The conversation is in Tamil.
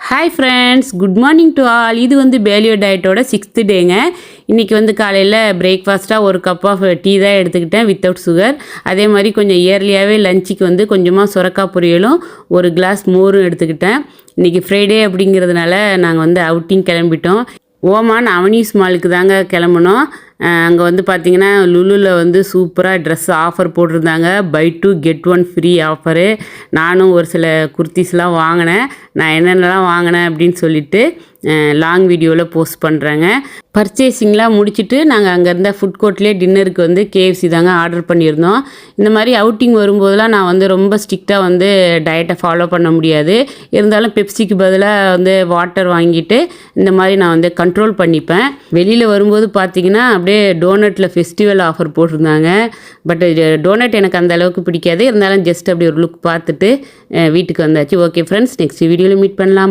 Hi friends, good morning to all. இது வந்து பேலியோ டயட்டோட 6th டேங்க. இன்றைக்கி வந்து காலையில் பிரேக்ஃபாஸ்ட்டாக ஒரு கப் ஆஃப் டீ தான் எடுத்துக்கிட்டேன் வித்தவுட் சுகர். அதே மாதிரி கொஞ்சம் இயர்லியாகவே லஞ்சுக்கு வந்து கொஞ்சமாக சுரக்காய் பொரியலும் ஒரு கிளாஸ் மோரும் எடுத்துக்கிட்டேன். இன்றைக்கி ஃப்ரைடே அப்படிங்கிறதுனால நாங்கள் வந்து அவுட்டிங் கிளம்பிட்டோம். ஓமான் அவனிஸ் மாலுக்கு தாங்க கிளம்புனோம். அங்கே வந்து பார்த்திங்கன்னா லுலுவில் வந்து சூப்பராக ட்ரெஸ் ஆஃபர் போட்டிருந்தாங்க. Buy 2 get 1 free offer. நானும் ஒரு சில குர்த்திஸ்லாம் வாங்கினேன். நான் என்னென்னலாம் வாங்கினேன் அப்படின்னு சொல்லிட்டு லாங் வீடியோவில் போஸ்ட் பண்ணுறேங்க. பர்ச்சேசிங்லாம் முடிச்சுட்டு நாங்கள் அங்கே இருந்த ஃபுட் கோர்ட்லேயே டின்னருக்கு வந்து KFC தாங்க ஆர்டர் பண்ணியிருந்தோம். இந்த மாதிரி அவுட்டிங் வரும்போதெல்லாம் நான் வந்து ரொம்ப ஸ்ட்ரிக்டாக வந்து டயட்டை ஃபாலோ பண்ண முடியாது. இருந்தாலும் பெப்சிக்கு பதிலாக வந்து வாட்டர் வாங்கிட்டு இந்த மாதிரி நான் வந்து கண்ட்ரோல் பண்ணிப்பேன். வெளியில் வரும்போது பார்த்திங்கன்னா அப்படியே டோனட்டில் ஃபெஸ்டிவல் ஆஃபர் போட்டிருந்தாங்க. பட் டோனட் எனக்கு அந்த அளவுக்கு பிடிக்காது. இருந்தாலும் ஜஸ்ட் அப்படி ஒரு லுக் பார்த்துட்டு வீட்டுக்கு வந்தாச்சு. ஓகே ஃப்ரெண்ட்ஸ், நெக்ஸ்ட் வீடியோவில் மீட் பண்ணலாம்.